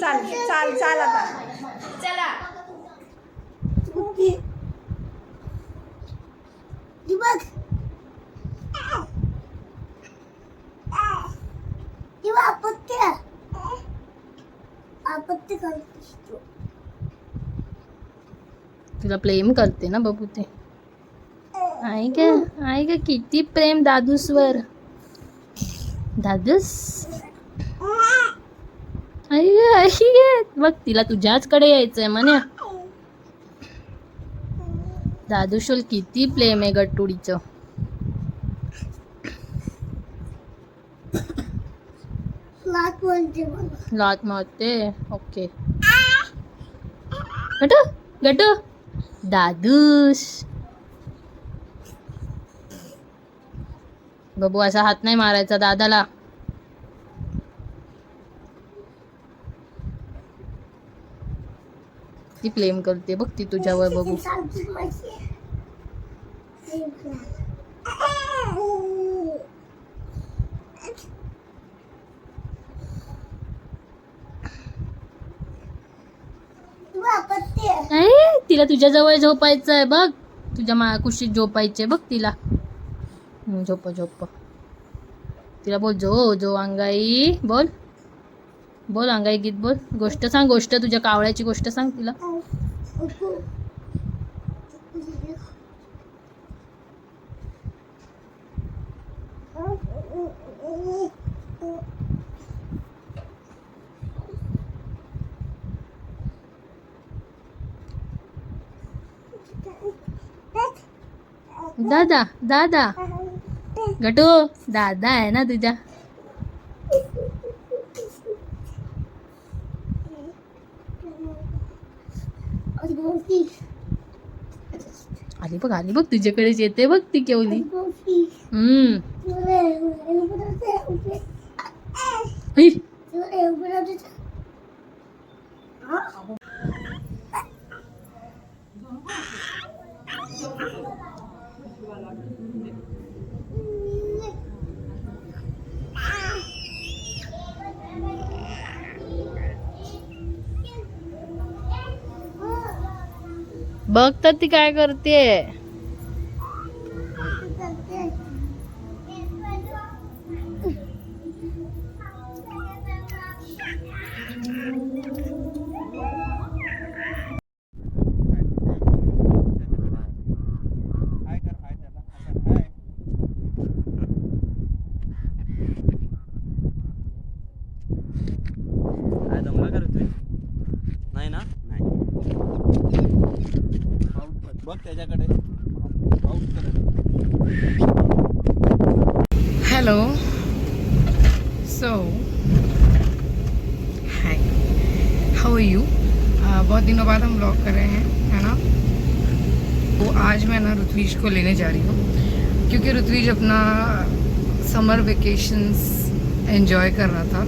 चाल चाल चाल आता चला तुला प्रेम करते ना बाबू ते. आहे का किती प्रेम दादूसवर. दादूस आई बघ तिला तुझ्याचकडे यायचंय म्हणे. दादूशोल किती प्रेम आहे गट्टुडीचं. लात मारते. ओके गटू गटू दादूस. बाबू असा हात नाही मारायचा दादाला. ती प्रेम करते बघ ती तुझ्यावर बघू. तिला तुझ्या जवळ झोपायचं आहे बघ. तुझ्या कुशीत झोपायचे बघ तिला. झोप झोप. तिला बोल जो जो अंगाई बोल. बोल अंगाई गीत बोल. गोष्ट सांग. गोष्ट तुझ्या कावळ्याची गोष्ट सांग तिला. दादा दादा गटू दादा आहे ना तुझ्या. आली बघ तुझ्याकडेच येते बघ ती केवली. बघ तर ती काय करते. नाही ना नाही बघ त्याच्याकडे. Hello so hi how are you. बहुत दिनों बाद हम व्लॉग कर रहे हैं है ना. तो आज मैं ना ऋत्विज को लेने जा रही हूँ क्योंकि ऋत्विज अपना समर वेकेशंस एंजॉय कर रहा था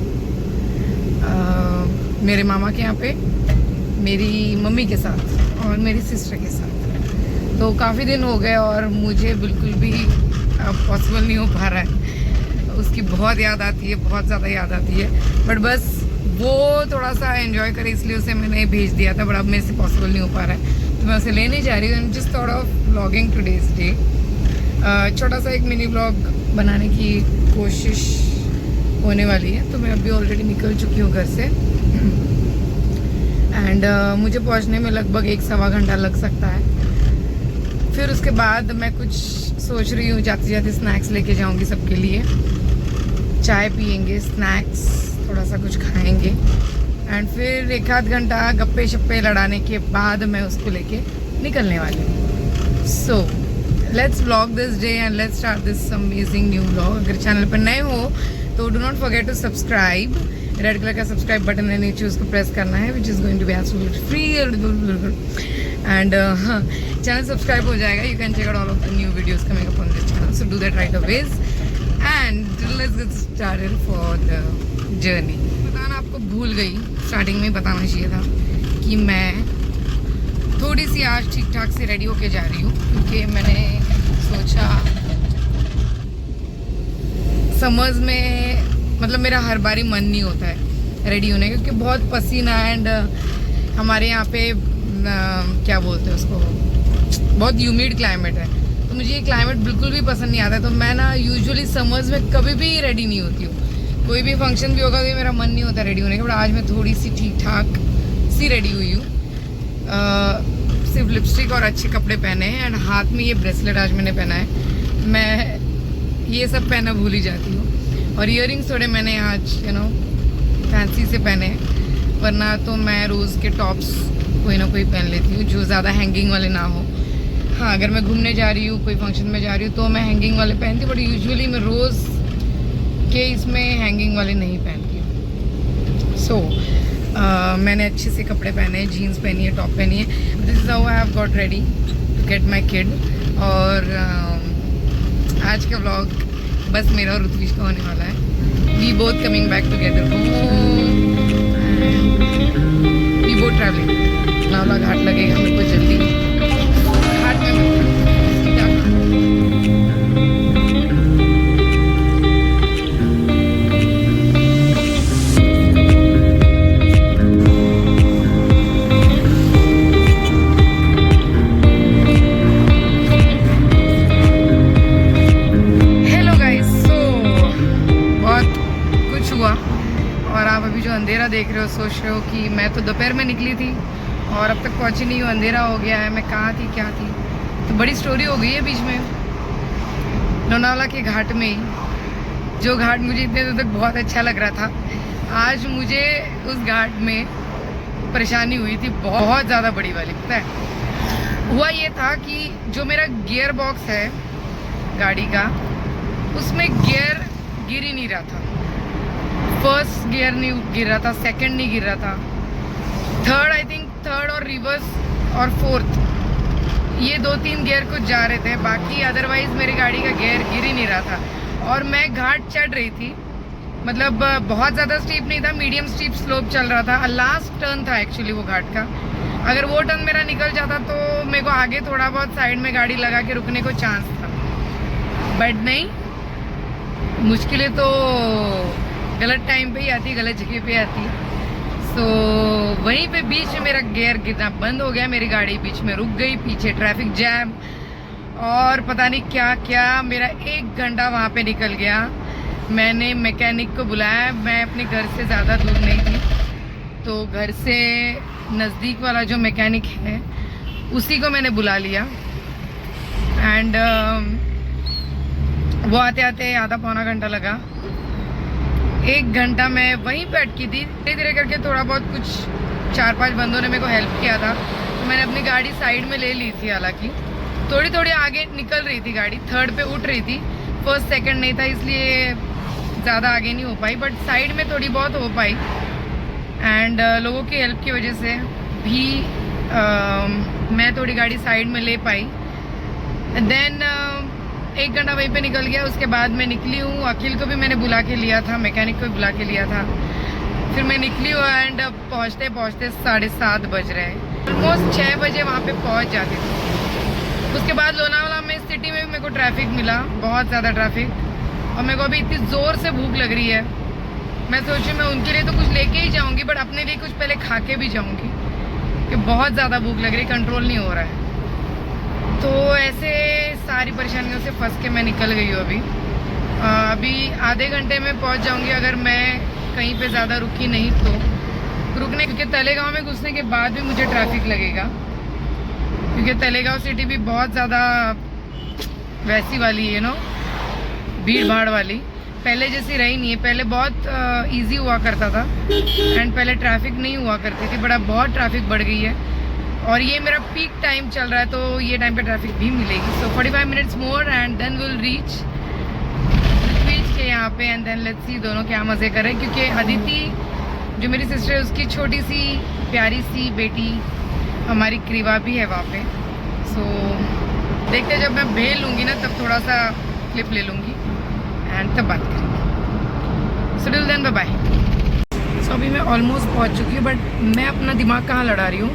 मेरे मामा के यहाँ पे मेरी मम्मी के साथ और मेरी सिस्टर के साथ. तो काफ़ी दिन हो गए और मुझे बिल्कुल भी पॉसिबल नहीं हो पा रहा है. उसकी बहुत याद आती है, बहुत ज़्यादा याद आती है. बट बस वो थोड़ा सा एंजॉय करे इसलिए उसे मैंने भेज दिया था. बट अब मेरे से पॉसिबल नहीं हो पा रहा है तो मैं उसे लेने जा रही हूँ. And just thought of vlogging today's day. छोटा सा एक मिनी व्लॉग बनाने की कोशिश होने वाली है. तो मैं अभी ऑलरेडी निकल चुकी हूँ घर से. एंड मुझे पहुँचने में लगभग 1-1.25 घंटा लग सकता है. फिर उसके बाद मैं कुछ सोच रही हूँ जाते जाते स्नैक्स लेके जाऊँगी सबके लिए. चाय पियेंगे, स्नैक्स थोड़ा सा कुछ खाएंगे एंड फिर 1-आध घंटा गप्पे शप्पे लड़ाने के बाद मैं उसको लेके निकलने वाली हूँ. So let's vlog this day and let's start this amazing new vlog. अगर चैनल पर नए हो तो do not forget to subscribe. Red colour का सब्सक्राइब बटन है नीचे, उसको प्रेस करना है which is going to be absolutely free. And channel subscribe हो जाएगा. You can check out all of the new videos coming up on this channel. So do that right away and let's get started for the journey. बताना आपको भूल गई, starting में बताना चाहिए था कि मैं थोड़ी सी आज ठीक ठाक से रेडी होके जा रही हूँ क्योंकि मैंने सोचा समर्स में मतलब मेरा हर बारी मन नहीं होता है रेडी होने का, क्योंकि बहुत पसीना एंड हमारे यहाँ पे क्या बोलते हैं उसको, बहुत ह्यूमिड क्लाइमेट है, तो मुझे ये क्लाइमेट बिल्कुल भी पसंद नहीं आता है। तो मैं ना यूजुअली समर्स में कभी भी रेडी नहीं होती हूँ। कोई भी फंक्शन भी होगा तो मेरा मन नहीं होता रेडी होने का, बट आज मैं थोड़ी सी ठीक ठाक सी रेडी हुई हूँ। सिर्फ लिपस्टिक और अच्छे कपड़े पहने हैं एंड हाथ में ये ब्रेसलेट आज मैंने पहना है। मैं ये सब पहना भूल ही जाती हूँ। और ईयरिंग्स थोड़े मैंने आज फैंसी से पहने हैं, वरना तो मैं रोज़ के टॉप्स कोई ना कोई पहन लेती हूँ जो ज़्यादा हैंगिंग वाले ना हो। हाँ, अगर मैं घूमने जा रही हूँ, कोई फंक्शन में जा रही हूँ तो मैं हैंगिंग वाले पहनती हूँ, बट यूजुअली मैं रोज़ के इसमें हैंगिंग वाले नहीं पहनती हूँ। सो मैंने अच्छे से कपड़े पहने हैं, जीन्स पहनी है, टॉप पहनी है। This is how I have got ready to get my kid. और आज का व्लॉग बस मेरा और ऋत्विश का होने वाला है। We both coming back together home, we both travelling. Navla Ghat लगेगा मेरे को जल्दी, घाट में अंधेरा देख रहे हो, सोच रहे हो कि मैं तो दोपहर में निकली थी और अब तक पहुंची नहीं हूँ, अंधेरा हो गया है, मैं कहाँ थी क्या थी। तो बड़ी स्टोरी हो गई है बीच में। लोनावला के घाट में ही, जो घाट मुझे इतने दिन तक बहुत अच्छा लग रहा था, आज मुझे उस घाट में परेशानी हुई थी बहुत ज़्यादा बड़ी वाली। पता है हुआ ये था कि जो मेरा गियर बॉक्स है गाड़ी का, उसमें गियर गिर ही नहीं रहा था। फर्स्ट गियर नहीं गिर रहा था, सेकंड नहीं गिर रहा था, थर्ड आई थिंक थर्ड और रिवर्स और फोर्थ, ये 2-3 गियर कुछ जा रहे थे, बाकी अदरवाइज मेरी गाड़ी का गियर गिर ही नहीं रहा था। और मैं घाट चढ़ रही थी, मतलब बहुत ज़्यादा स्टीप नहीं था, मीडियम स्टीप स्लोप चल रहा था। लास्ट टर्न था एक्चुअली वो घाट का। अगर वो टर्न मेरा निकल जाता तो मेरे को आगे थोड़ा बहुत साइड में गाड़ी लगा के रुकने को चांस था, बट नहीं, मुश्किलें तो गलत टाइम पे ही आती, गलत जगह पे आती। सो वहीं पे बीच में मेरा गियर गिरना बंद हो गया, मेरी गाड़ी बीच में रुक गई, पीछे ट्रैफिक जैम और पता नहीं क्या क्या। मेरा 1 घंटा वहाँ पे निकल गया। मैंने मैकेनिक को बुलाया, मैं अपने घर से ज़्यादा दूर नहीं थी, तो घर से नज़दीक वाला जो मैकेनिक है उसी को मैंने बुला लिया। एंड वो आते आते आधा पौना घंटा लगा। 1 घंटा मैं वहीं पे अटकी थी। धीरे धीरे करके थोड़ा बहुत कुछ 4-5 बंदों ने मेरे को हेल्प किया था, तो मैंने अपनी गाड़ी साइड में ले ली थी। हालांकि थोड़ी थोड़ी आगे निकल रही थी गाड़ी, थर्ड पे उठ रही थी, फर्स्ट सेकंड नहीं था, इसलिए ज़्यादा आगे नहीं हो पाई, बट साइड में थोड़ी बहुत हो पाई। एंड लोगों की हेल्प की वजह से भी मैं थोड़ी गाड़ी साइड में ले पाई। देन 1 घंटा वहीं पे निकल गया। उसके बाद मैं निकली हूँ, अखिल को भी मैंने बुला के लिया था, मैकेनिक को भी बुला के लिया था, फिर मैं निकली हूँ। एंड पहुँचते पहुँचते 7:30 बज रहे हैं, ऑलमोस्ट 6 बजे वहाँ पे पहुँच जाती थी। उसके बाद लोनावला में सिटी में भी मेरे को ट्रैफिक मिला, बहुत ज़्यादा ट्रैफिक, और मेरे को अभी इतनी ज़ोर से भूख लग रही है। मैं सोची मैं उनके लिए तो कुछ लेके ही जाऊँगी, बट अपने लिए कुछ पहले खा के भी जाऊँगी, कि बहुत ज़्यादा भूख लग रही है, कंट्रोल नहीं हो रहा है। तो ऐसे सारी परेशानियों से फंस के मैं निकल गई हूँ। अभी आधे घंटे में पहुँच जाऊँगी, अगर मैं कहीं पे ज़्यादा रुकी नहीं तो रुकने, क्योंकि तलेगांव में घुसने के बाद भी मुझे ट्रैफिक लगेगा, क्योंकि तलेगांव सिटी भी बहुत ज़्यादा वैसी वाली है, भीड़ भाड़ वाली, पहले जैसी रही नहीं है। पहले बहुत इजी हुआ करता था एंड पहले ट्रैफिक नहीं हुआ करती थी, बट अब बहुत ट्रैफिक बढ़ गई है। और ये मेरा पीक टाइम चल रहा है, तो ये टाइम पे ट्रैफिक भी मिलेगी। So 45 minutes more and then will reach के यहाँ पे, एंड देन लेट्स सी दोनों क्या मज़े करें, क्योंकि अदिति जो मेरी सिस्टर है उसकी छोटी सी प्यारी सी बेटी हमारी क्रीवा भी है वहाँ पे। सो देखते जब मैं भेल लूँगी ना तब थोड़ा सा क्लिप ले लूँगी एंड तब बात करेंगे। So till then bye bye. So अभी मैं ऑलमोस्ट पहुँच चुकी हूँ, बट मैं अपना दिमाग कहाँ लड़ा रही हूँ,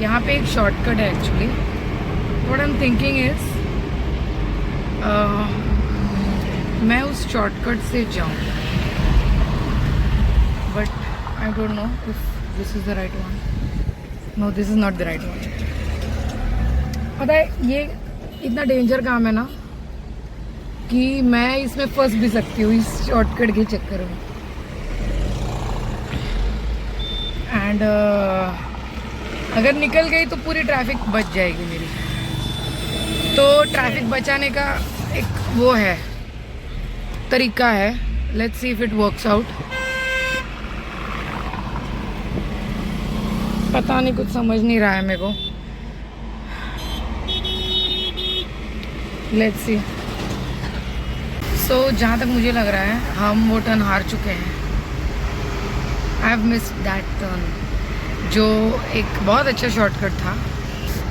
यहाँ पे एक शॉर्टकट है actually. What I am thinking is मैं उस शॉर्टकट से जाऊँ, but I don't know if this is the right one. No, this is not the right one. पता है ये इतना डेंजर काम है ना कि मैं इसमें फंस भी सकती हूँ इस शॉर्टकट के चक्कर में. एंड अगर निकल गई तो पूरी ट्रैफिक बच जाएगी मेरी. तो ट्रैफिक बचाने का एक वो है, तरीका है. Let's see if it works out. पता नहीं, कुछ समझ नहीं रहा है मेरे को. Let's see. सो जहाँ तक मुझे लग रहा है हम वो टर्न हार चुके हैं. I have missed that turn, जो एक बहुत अच्छा शॉर्टकट था.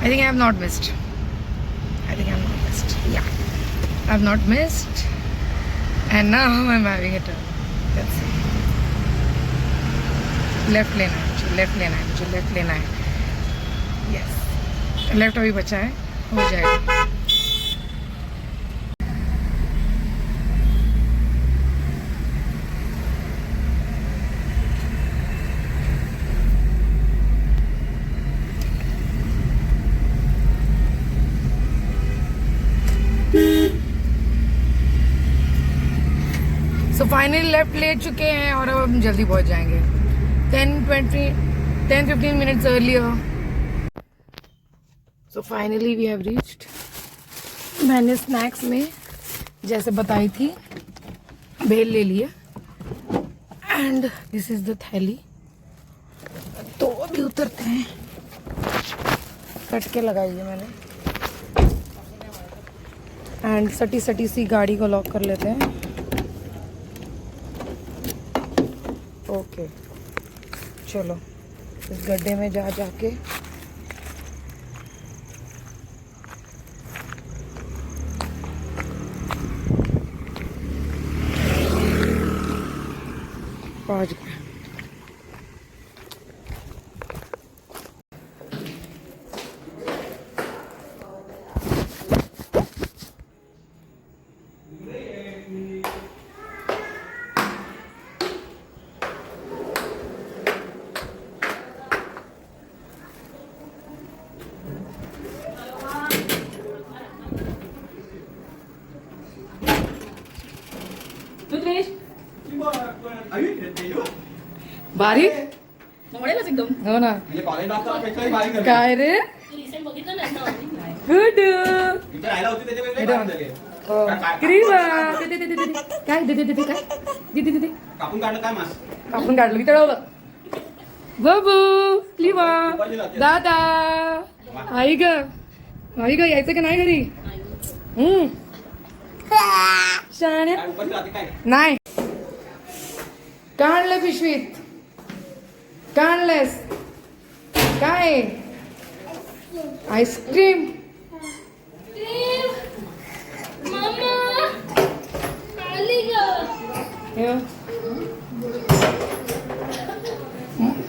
I think I have not missed. I think I'm not missed. Yeah, I've not missed, and now I'm having a turn. That's it. Left lane है मुझे, left lane है मुझे, left lane है. Yes, left अभी बचा है, हो जाएगा. सो फाइनली लेफ्ट ले चुके हैं और अब हम जल्दी पहुंच जाएंगे. 10-15 minutes earlier. So finally we have reached. मैंने स्नैक्स में जैसे बताई थी भेल ले लिया. एंड दिस इज द थैली. तो अभी उतरते हैं. कट के लगाई है मैंने. एंड सटी सटी सी गाड़ी को लॉक कर लेते हैं. ओके चलो इस गड्ढे में जा जाके पहुंच गए. बारीक हो ना. काय रे गुड काय दे काय दे कापून काढलं काय मास कापून काढलं की तळवलं. बाबू लिवा दादा आई ग यायचं का नाही घरी. शाणे नाही. का आणलं पिशवीत. का आणलंस काय. आईस्क्रीम.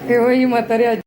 हे ही म्हातारी